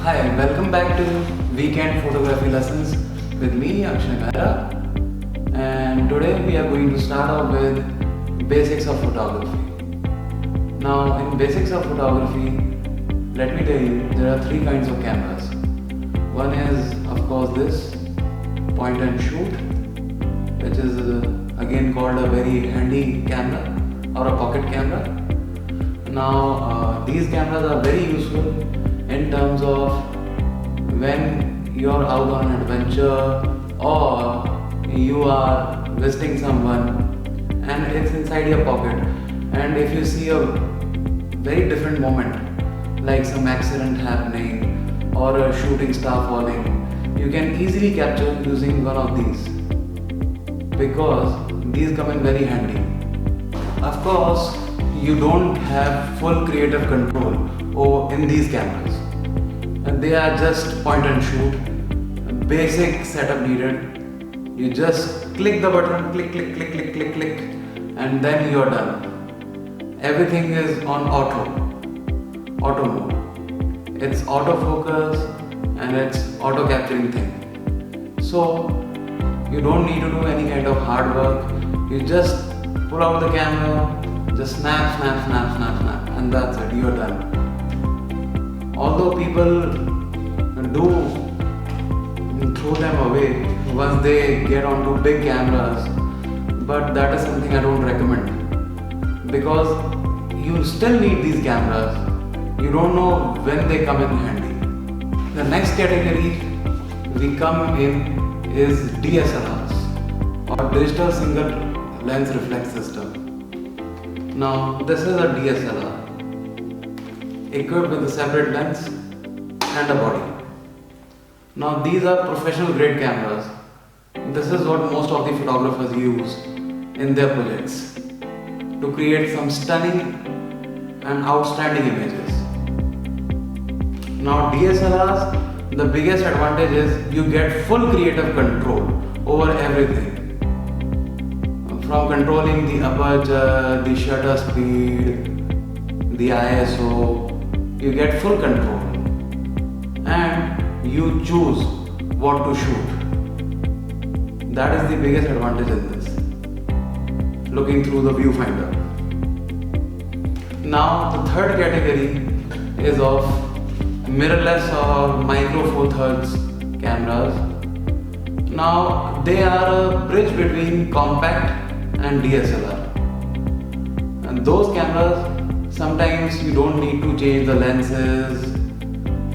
Hi, welcome back to Weekend Photography Lessons with me, Akshay Mehra. And today we are going to start off with basics of photography. Now, in basics of photography, let me tell you, there are three kinds of cameras. One is, of course, this point and shoot, which is again called a very handy camera or a pocket camera. Now, these cameras are very useful in terms of when you are out on an adventure or you are visiting someone and it's inside your pocket, and if you see a very different moment like some accident happening or a shooting star falling, you can easily capture using one of these because these come in very handy. Of course, you don't have full creative control in these cameras. And they are just point and shoot, basic setup needed. You just click the button, click, and then you're done. Everything is on auto mode. It's autofocus and it's auto capturing thing. So you don't need to do any kind of hard work. You just pull out the camera, just snap, and that's it, you're done. Although people do throw them away once they get onto big cameras, but that is something I don't recommend because you still need these cameras. You don't know when they come in handy. The next category we come in is DSLRs or digital single lens reflex system. Now, this is a DSLR equipped with a separate lens and a body. Now, these are professional grade cameras. This is what most of the photographers use in their projects to create some stunning and outstanding images. Now, DSLRs, the biggest advantage is you get full creative control over everything. From controlling the aperture, the shutter speed, the ISO, you get full control and you choose what to shoot. That is the biggest advantage in this, looking through the viewfinder. Now the third category is of mirrorless or micro four thirds cameras. Now they are a bridge between compact and DSLR. And those cameras, sometimes you don't need to change the lenses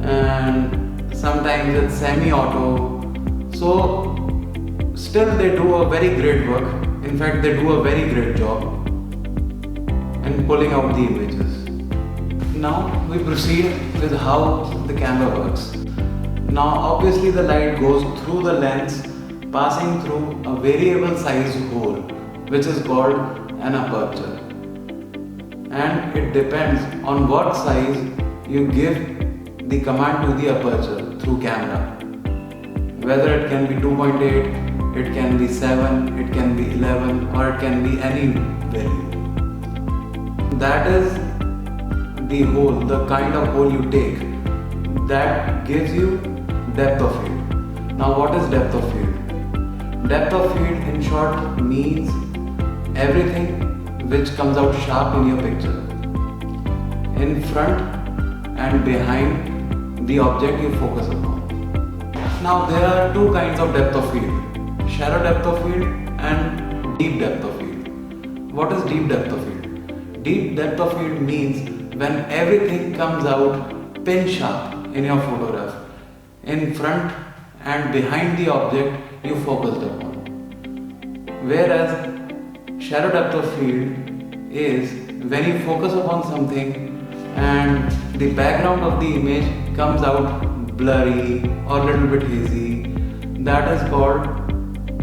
and sometimes it's semi-auto. So still they do a very great work. In fact, they do a very great job in pulling out the images. Now we proceed with how the camera works. Now obviously the light goes through the lens, passing through a variable size hole which is called an aperture. And it depends on what size you give the command to the aperture through camera. Whether it can be 2.8, it can be 7, it can be 11, or it can be any value. That is the hole, the kind of hole you take, that gives you depth of field. Now what is depth of field? Depth of field in short means everything which comes out sharp in your picture, in front and behind the object you focus upon. Now there are two kinds of depth of field, shallow depth of field and deep depth of field. What is deep depth of field? Deep depth of field means when everything comes out pin sharp in your photograph, in front and behind the object you focused upon. Whereas shallow depth of field is when you focus upon something and the background of the image comes out blurry or a little bit hazy. That is called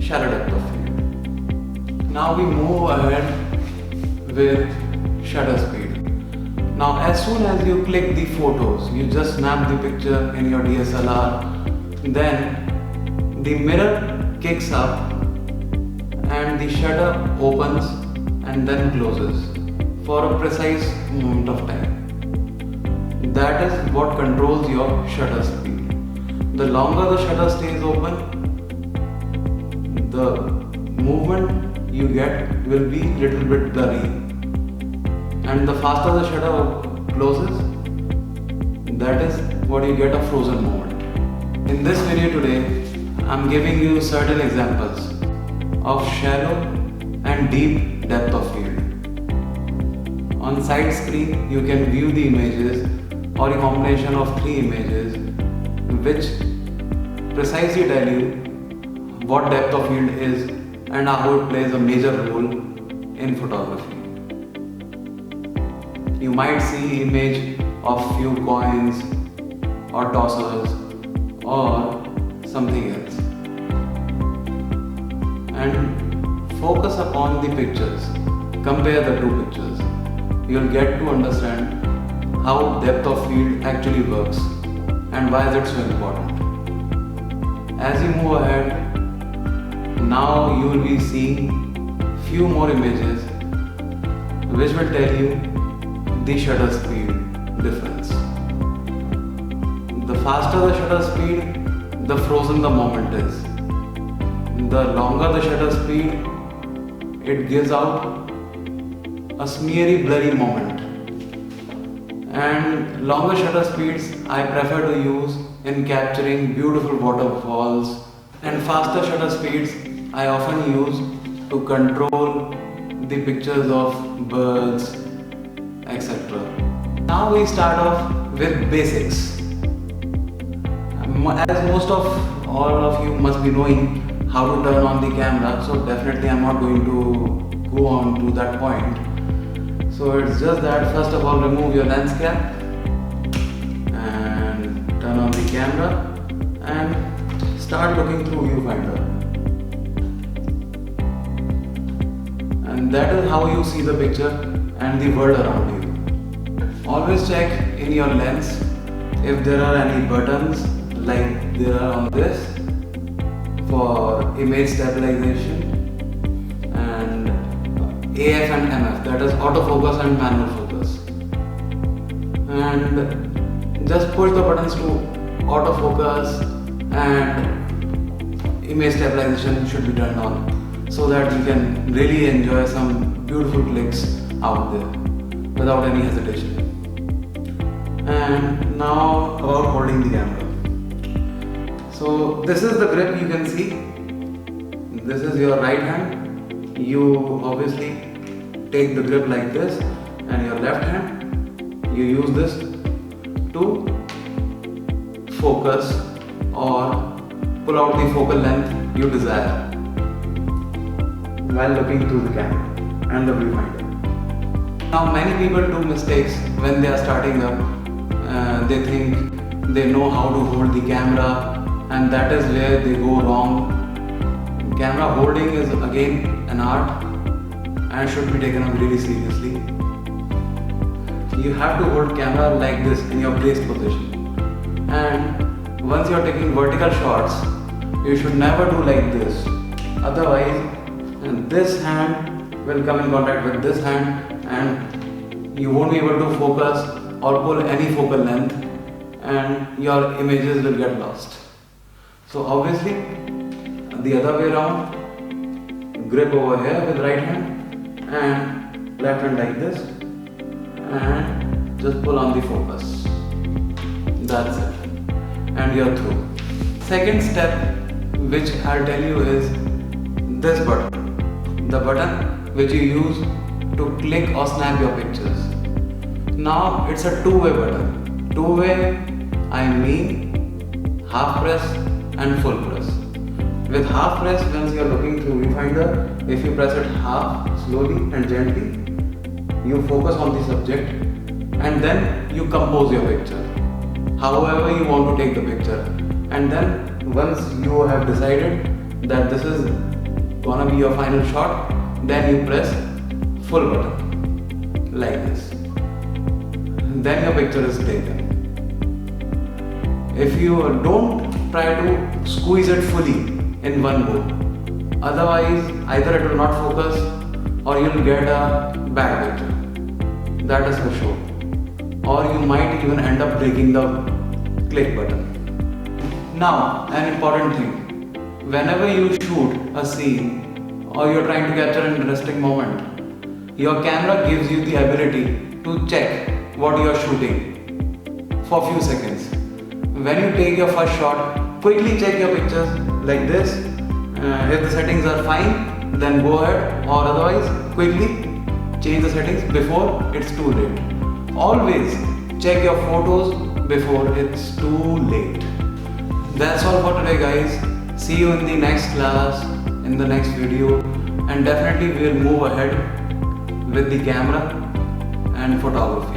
shallow depth of field. Now we move ahead with shutter speed. Now as soon as you click the photos, you just snap the picture in your DSLR, then the mirror kicks up and the shutter opens and then closes for a precise moment of time. That is what controls your shutter speed. The longer the shutter stays open, the movement you get will be little bit blurry. And the faster the shutter closes, that is what you get a frozen moment. In this video today, I'm giving you certain examples of shallow and deep depth of field. On side screen, you can view the images or a combination of 3 images which precisely tell you what depth of field is and how it plays a major role in photography. You might see image of few coins or tossers or something else, and focus upon the pictures. Compare the 2 pictures. You'll get to understand how depth of field actually works and why is it so important. As you move ahead, now you will be seeing few more images which will tell you the shutter speed difference. The faster the shutter speed, the frozen the moment is. The longer the shutter speed, it gives out a smeary blurry moment. And longer shutter speeds I prefer to use in capturing beautiful waterfalls, and faster shutter speeds I often use to control the pictures of birds, etc. Now we start off with basics. As most of all of you must be knowing how to turn on the camera, so definitely I'm not going to go on to that point. So it's just that first of all, remove your lens cap and turn on the camera and start looking through viewfinder. And that is how you see the picture and the world around you. Always check in your lens if there are any buttons like there are on this for image stabilization, and AF and MF, that is autofocus and manual focus. And just push the buttons to autofocus, and image stabilization should be turned on so that you can really enjoy some beautiful clicks out there without any hesitation. And now about holding the camera. So this is the grip you can see. This is your right hand. You obviously take the grip like this, and your left hand you use this to focus or pull out the focal length you desire while looking through the camera and the viewfinder. Now many people do mistakes when they are starting up. They think they know how to hold the camera, and that is where they go wrong. Camera holding is again an art and should be taken up really seriously. You have to hold camera like this in your braced position, and once you are taking vertical shots, you should never do like this. Otherwise, this hand will come in contact with this hand and you won't be able to focus or pull any focal length, and your images will get lost. So obviously the other way around, grip over here with right hand and left hand like this, and just pull on the focus. That's it, and you're through. Second step which I'll tell you is this button, the button which you use to click or snap your pictures. Now it's a two-way button. Two-way, I mean half press and full press. With half press, once you are looking through viewfinder, if you press it half slowly and gently, you focus on the subject and then you compose your picture however you want to take the picture. And then once you have decided that this is gonna be your final shot, then you press full button like this. Then your picture is taken. If you don't try to squeeze it fully in one go, otherwise either it will not focus or you will get a bad picture. That is for sure. or you might even end up breaking the click button. Now, an important thing. Whenever you shoot a scene or you're trying to capture an interesting moment, your camera gives you the ability to check what you're shooting for a few seconds. When you take your first shot, quickly check your pictures like this. If the settings are fine, then go ahead, or otherwise quickly change the settings before it's too late. Always check your photos before it's too late. That's all for today, guys. See you in the next class, in the next video, and definitely we'll move ahead with the camera and photography.